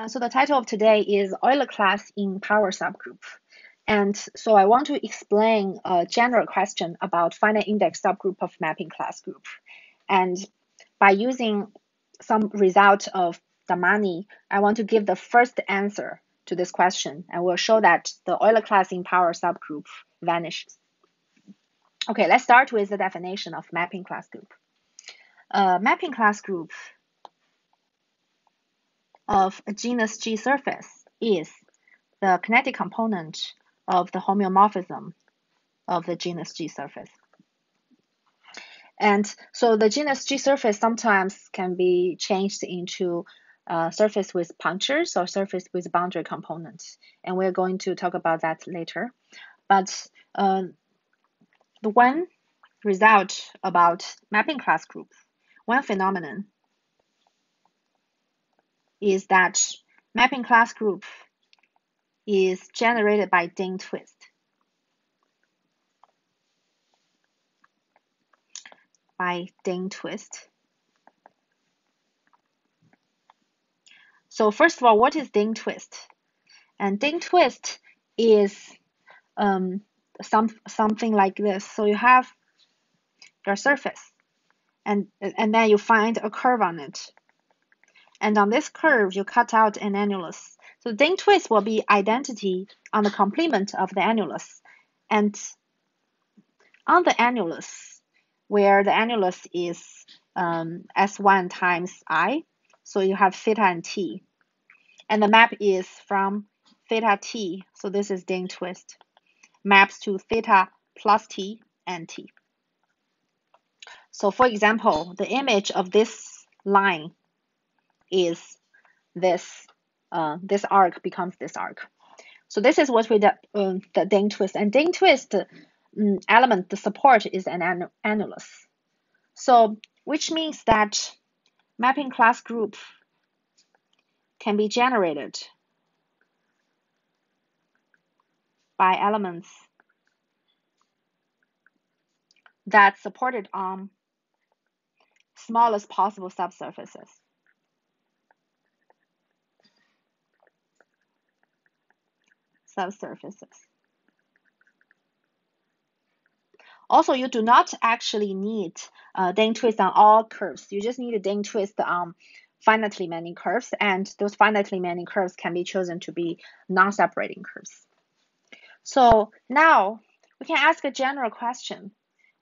So the title of today is Euler class in power subgroup. And so I want to explain a general question about finite index subgroup of mapping class group. And by using some result of Damani, I want to give the first answer to this question and will show that the Euler class in power subgroup vanishes. Okay, let's start with the definition of mapping class group. Mapping class group of a genus G surface is the kinetic component of the homeomorphism of the genus G surface. And so the genus G surface sometimes can be changed into a surface with punctures or surface with boundary components. And we're going to talk about that later. But the one result about mapping class group, one phenomenon is that mapping class group is generated by Dehn twist. By Dehn twist. So first of all, what is Dehn twist? And Dehn twist is something like this. So you have your surface, and then you find a curve on it. And on this curve, you cut out an annulus. So Dehn twist will be identity on the complement of the annulus. And on the annulus, where the annulus is S1 times I, so you have theta and t. And the map is from theta t, so this is Dehn twist, maps to theta plus t and t. So for example, the image of this line is this, this arc becomes this arc. So this is what we did, the Dehn twist. And Dehn twist element, the support is an annulus. So which means that mapping class group can be generated by elements that supported on smallest possible subsurfaces. Also, you do not actually need Dehn twist on all curves. You just need a Dehn twist on finitely many curves, and those finitely many curves can be chosen to be non-separating curves. So now we can ask a general question.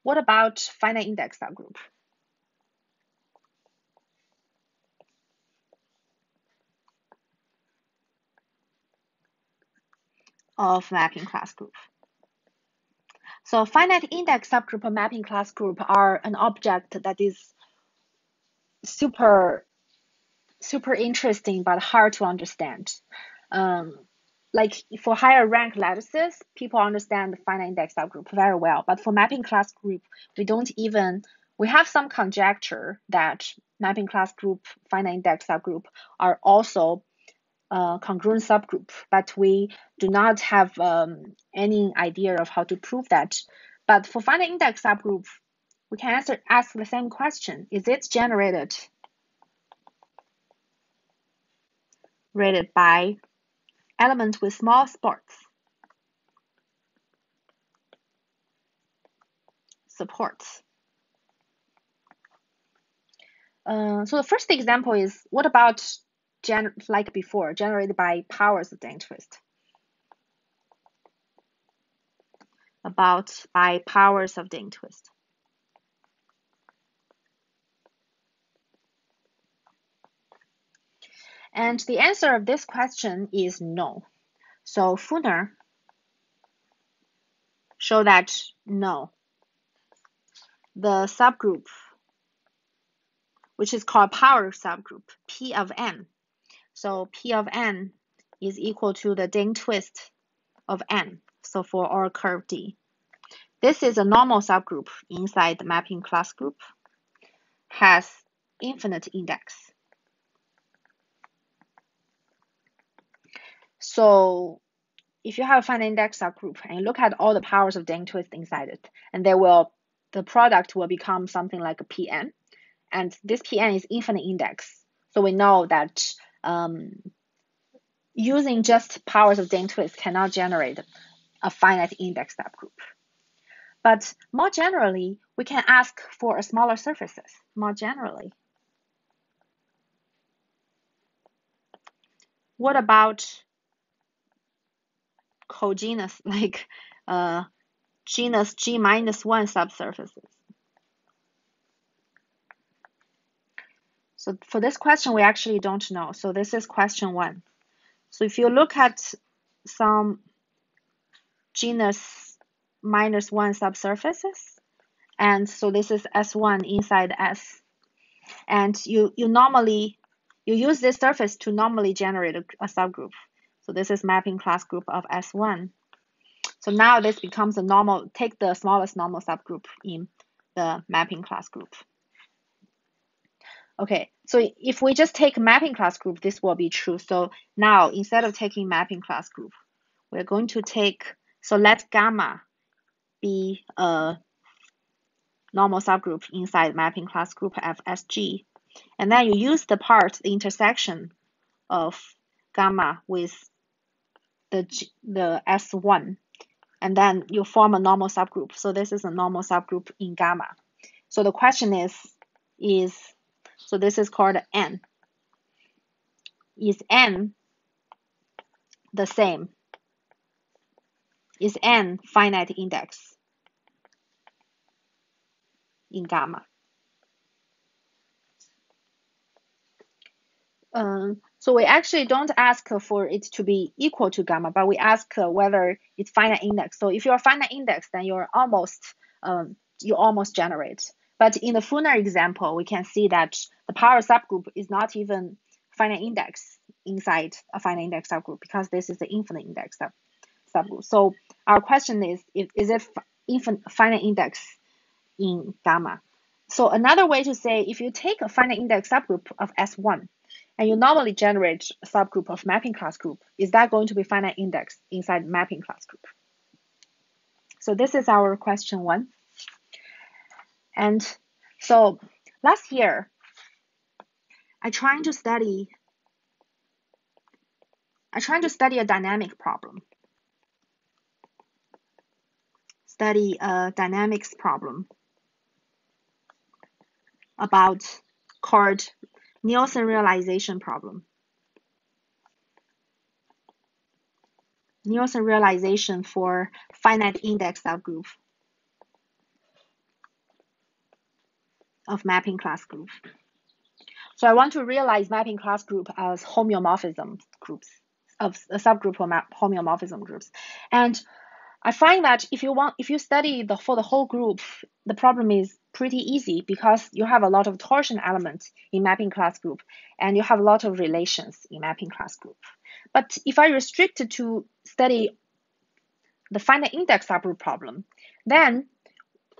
What about finite index subgroup of mapping class group? So finite index subgroup of mapping class group are an object that is super interesting but hard to understand. Like for higher rank lattices, people understand the finite index subgroup very well. But for mapping class group, we have some conjecture that mapping class group, finite index subgroup are also congruent subgroup, but we do not have any idea of how to prove that. But for finite index subgroup, we can ask the same question. Is it generated by element with small supports? So the first example is, what about like before, generated by powers of Dehn twist? By powers of Dehn twist. And the answer of this question is no. So Funer show that no. The subgroup, which is called power subgroup, P of n. So P of n is equal to the Dehn twist of n. So for our curve D. This is a normal subgroup inside the mapping class group, has infinite index. So if you have a finite index subgroup and you look at all the powers of Dehn twist inside it, and the product will become something like a Pn, and this Pn is infinite index. So we know that using just powers of Dehn twist cannot generate a finite index subgroup. But more generally, we can ask for a smaller surfaces, more generally. What about cogenus, like genus G-1 subsurfaces? So for this question, we actually don't know. So this is question 1. So if you look at some genus -1 subsurfaces, and so this is S1 inside S, and you use this surface to normally generate a subgroup. So this is mapping class group of S1. So now this becomes a normal, take the smallest normal subgroup in the mapping class group. Okay, so if we just take mapping class group, this will be true. So now instead of taking mapping class group, we're going to take, so let gamma be a normal subgroup inside mapping class group FSG. And then you use the intersection of gamma with the S1, and then you form a normal subgroup. So this is a normal subgroup in gamma. So the question is so this is called N. Is N the same? Is N finite index in gamma? So we actually don't ask for it to be equal to gamma, but we ask whether it's finite index. So if you're finite index, then you almost generate. But in the Funer example, we can see that the power subgroup is not even finite index inside a finite index subgroup, because this is the infinite index subgroup. So our question is it finite index in gamma? So another way to say, if you take a finite index subgroup of S1, and you normally generate a subgroup of mapping class group, is that going to be finite index inside mapping class group? So this is our question 1. And so last year, I trying to study a dynamic problem. Study a dynamics problem about called Nielsen realization problem. Nielsen realization for finite index subgroup of mapping class group. So I want to realize mapping class group as homeomorphism groups, of a subgroup of homeomorphism groups. And I find that if you study for the whole group, the problem is pretty easy, because you have a lot of torsion elements in mapping class group, and you have a lot of relations in mapping class group. But if I restrict it to study the finite index subgroup problem, then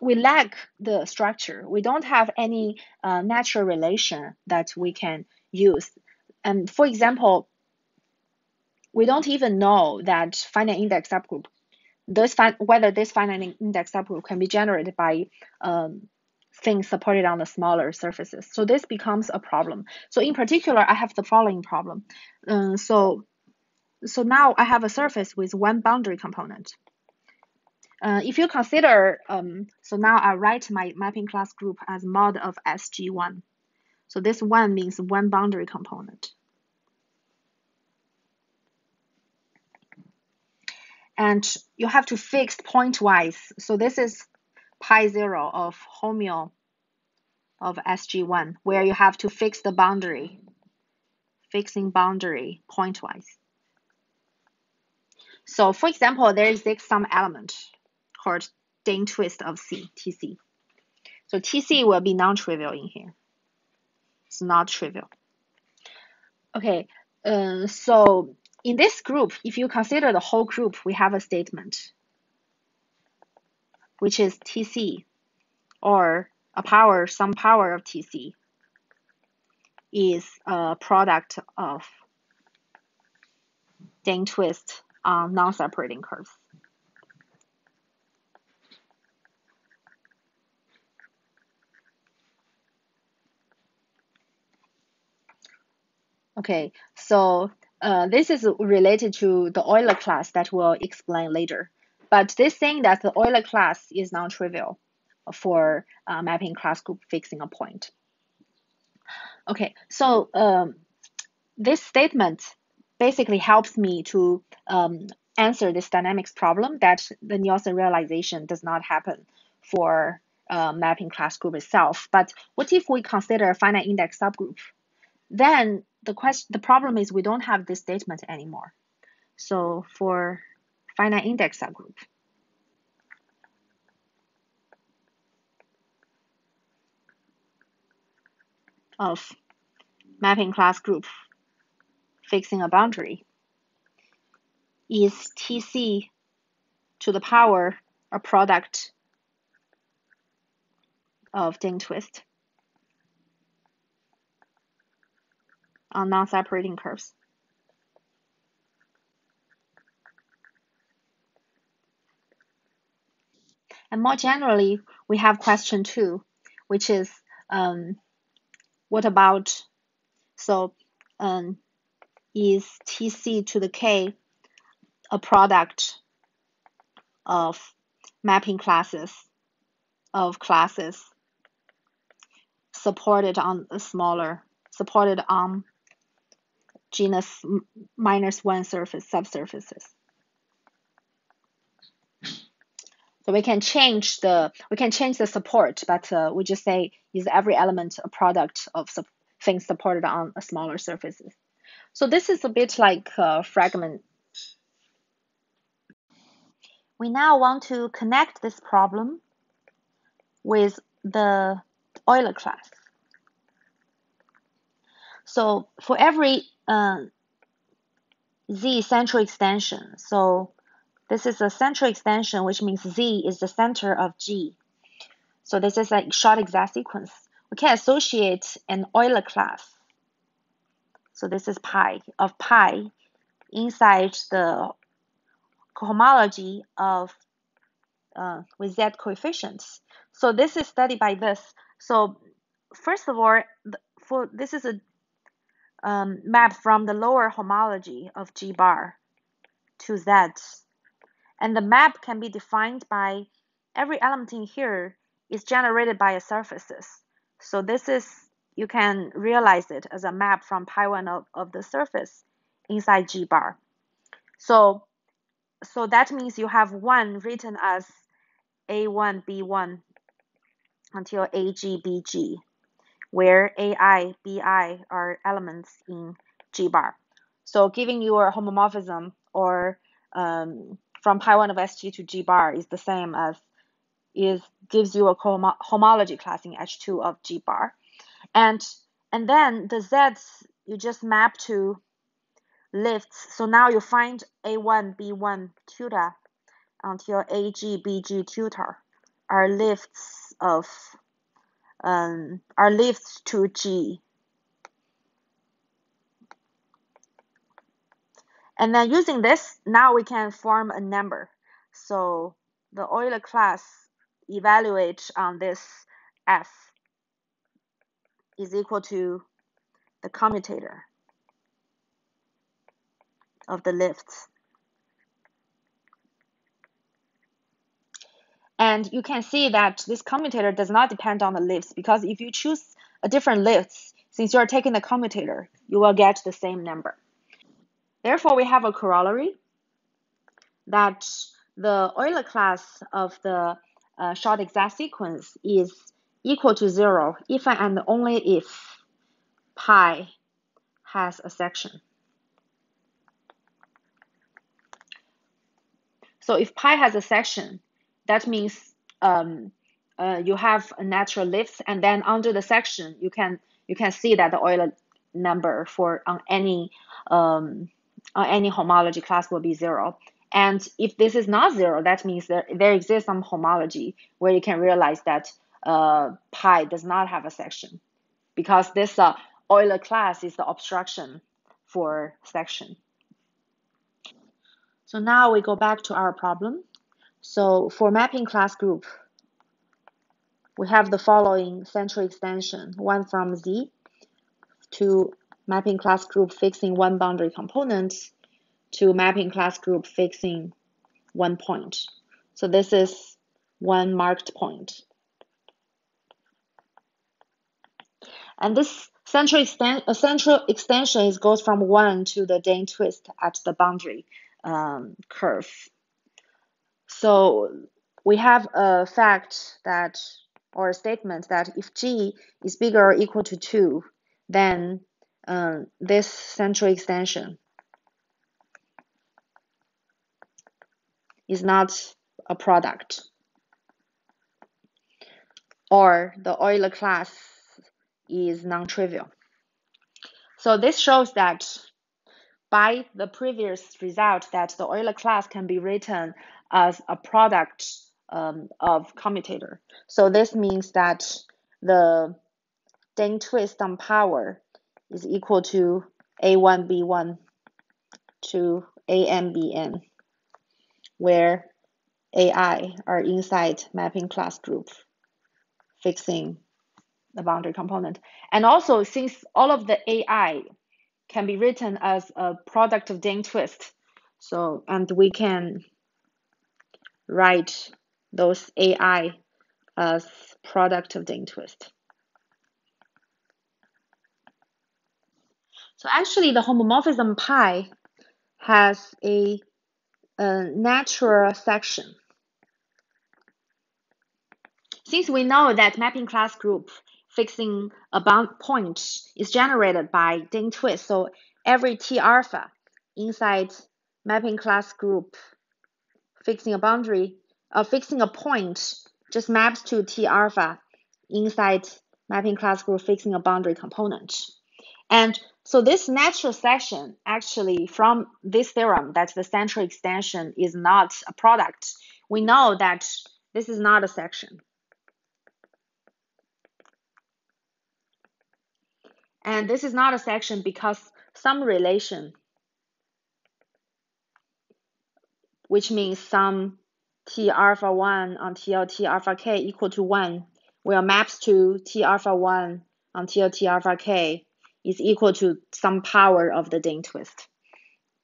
we lack the structure. We don't have any natural relation that we can use. And for example, we don't even know that finite index subgroup, whether this finite index subgroup can be generated by things supported on the smaller surfaces. So this becomes a problem. So in particular, I have the following problem. So now I have a surface with one boundary component. If you consider, so now I write my mapping class group as mod of SG1. So this one means one boundary component. And you have to fix pointwise. So this is pi 0 of homeo of SG1, where you have to fix the boundary, fixing boundary pointwise. So for example, there is some element called Dehn twist of C, TC. So TC will be non-trivial in here. It's not trivial. Okay, so in this group, if you consider the whole group, we have a statement, which is TC, or some power of TC is a product of Dehn twist on non-separating curves. Okay, so this is related to the Euler class that we'll explain later. But this saying that the Euler class is non-trivial for mapping class group fixing a point. Okay, so this statement basically helps me to answer this dynamics problem that the Nielsen realization does not happen for mapping class group itself. But what if we consider a finite index subgroup? Then the problem is we don't have this statement anymore. So for finite index subgroup, of mapping class group fixing a boundary is Tc to the power a product of Dehn twist on non-separating curves. And more generally, we have question 2, which is what about, so is Tc to the k a product of mapping classes of classes supported on genus -1 surface subsurfaces. So we can change the support, but we just say is every element a product of things supported on a smaller surfaces. So this is a bit like a fragment. We now want to connect this problem with the Euler class. So for every z central extension, so this is a central extension, which means z is the center of G. So this is a short exact sequence. We can associate an Euler class. So this is pi inside the cohomology of with z coefficients. So this is studied by this. So first of all, this is a map from the lower homology of G bar to Z. And the map can be defined by every element in here is generated by a surfaces. So this is, you can realize it as a map from pi 1 of the surface inside G bar. So that means you have 1 written as A1, B1 until AG, BG, where AI, BI are elements in G bar. So giving you a homomorphism or from pi 1 of SG to G bar is the same as gives you a homology class in H2 of G bar. And then the Z's you just map to lifts. So now you find A1, B1 tutor until AG, BG tutor are lifts to G. And then using this, now we can form a number. So the Euler class evaluate on this F is equal to the commutator of the lifts. And you can see that this commutator does not depend on the lifts, because if you choose a different lifts, since you're taking the commutator, you will get the same number. Therefore, we have a corollary that the Euler class of the short exact sequence is equal to 0 if and only if pi has a section. So if pi has a section, that means you have a natural lift, and then under the section you can see that the Euler number for on any homology class will be 0. And if this is not 0, that means there exists some homology where you can realize that pi does not have a section, because this Euler class is the obstruction for section. So now we go back to our problem. So for mapping class group, we have the following central extension, one from Z to mapping class group fixing one boundary component to mapping class group fixing one point. So this is one marked point. And this central extension goes from 1 to the Dehn twist at the boundary curve. So we have a fact that, or a statement that if G is bigger or equal to 2, then this central extension is not a product, or the Euler class is non-trivial. So this shows that by the previous result that the Euler class can be written as a product of commutator. So this means that the Dehn twist on power is equal to A1 B1 to AN BN, where AI are inside mapping class group fixing the boundary component. And also, since all of the AI can be written as a product of Dehn twist, so, and we can write those AI as product of Dehn twist. So actually, the homomorphism pi has a natural section. Since we know that mapping class group fixing a bound point is generated by Dehn twist, so every T alpha inside mapping class group fixing a boundary, fixing a point just maps to T alpha inside mapping class group fixing a boundary component. And so this natural section, actually from this theorem that the central extension is not a product, we know that this is not a section. And this is not a section because some relation, which means some T alpha 1 until T alpha k equal to 1, where maps to T alpha 1 until T alpha k is equal to some power of the Dehn twist.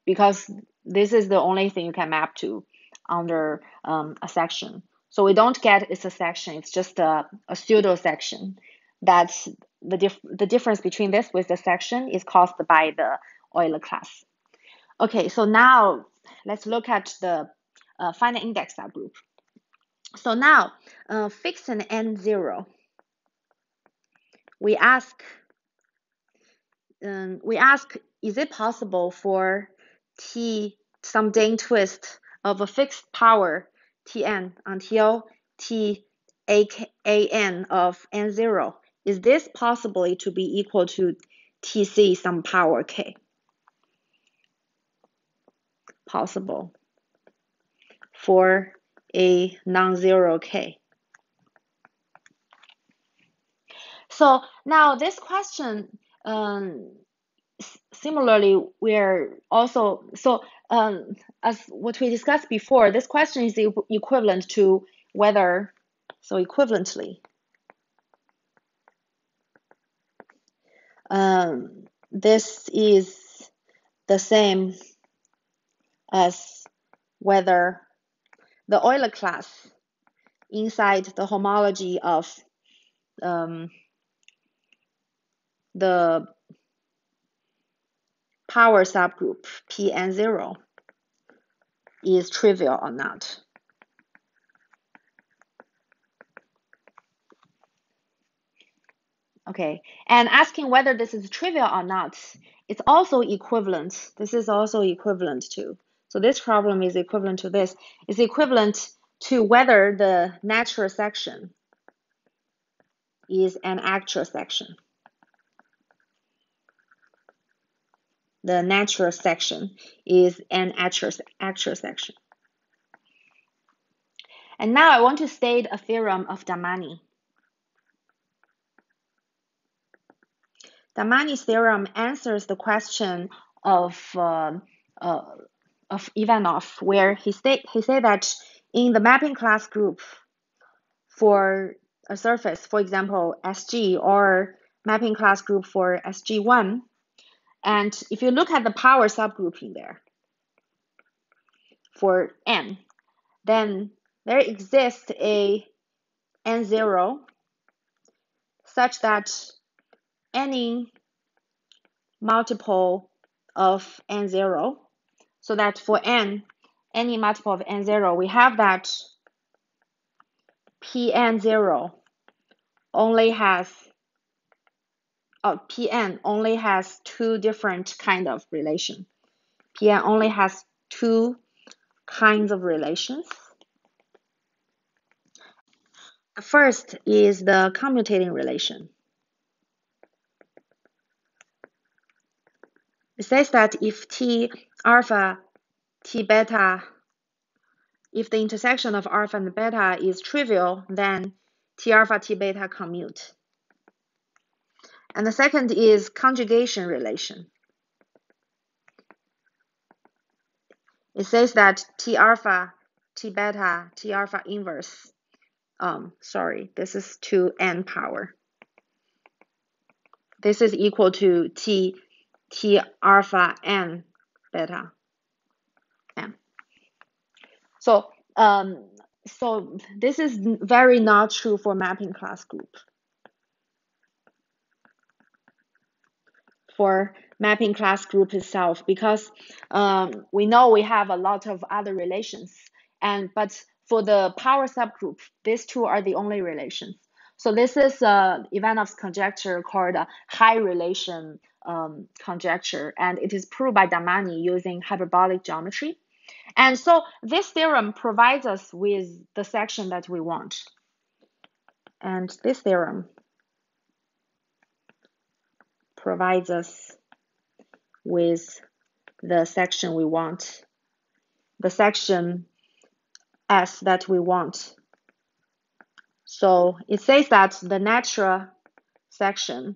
Because this is the only thing you can map to under a section. So we don't get it's a section, it's just a pseudo section. That's the difference between this with the section is caused by the Euler class. Okay, so now let's look at the finite index subgroup. So now fix an n0. We ask, is it possible for T some Dehn twist of a fixed power Tn until T an of n0? Is this possibly to be equal to Tc some power k? Possible for a non-zero k. So now this question, similarly, we're also, so as what we discussed before, this question is equivalent to whether, so equivalently, this is the same as whether the Euler class inside the homology of the power subgroup Pn0 is trivial or not. Okay, and asking whether this is trivial or not, it's also equivalent. This is also equivalent to. So this problem is equivalent to this. It's equivalent to whether the natural section is an actual section. The natural section is an actual section. And now I want to state a theorem of Damiani. Damiani's theorem answers the question of Ivanov, where he said that in the mapping class group for a surface, for example, SG, or mapping class group for SG1, And if you look at the power subgrouping there for n, then there exists a n0 such that any multiple of n0, so that for n, any multiple of n0, we have that Pn0 only has Pn only has two different kind of relation. Pn only has two kinds of relations. The first is the commutating relation. It says that if T alpha, T beta, if the intersection of alpha and beta is trivial, then T alpha, T beta commute. And the second is conjugation relation. It says that T alpha, T beta, T alpha inverse. Sorry, this is to n power. This is equal to T alpha n beta n. So this is very not true for mapping class group. For mapping class group itself, because we know we have a lot of other relations, but for the power subgroup, these two are the only relations. So this is Ivanov's conjecture called a high relation conjecture, and it is proved by Damiani using hyperbolic geometry. And so this theorem provides us with the section that we want. And this theorem provides us with the section we want, the section S that we want. So it says that the natural section,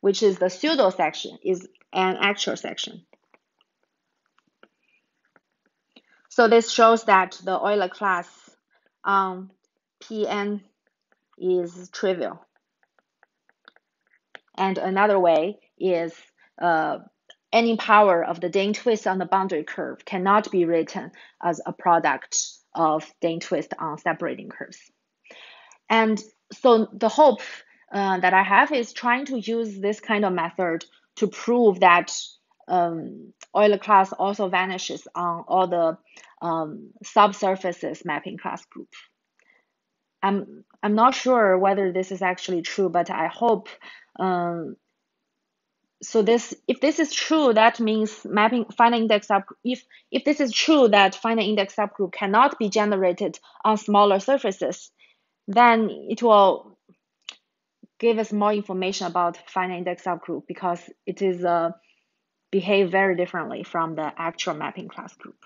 which is the pseudo section, is an actual section. So this shows that the Euler class on Pn is trivial. And another way is any power of the Dehn twist on the boundary curve cannot be written as a product of Dehn twist on separating curves. And so the hope that I have is trying to use this kind of method to prove that Euler class also vanishes on all the subsurfaces mapping class group. I'm not sure whether this is actually true, but I hope. So if this is true, that means finite index subgroup. If this is true that finite index subgroup cannot be generated on smaller surfaces, then it will give us more information about finite index subgroup because it is behave very differently from the actual mapping class group.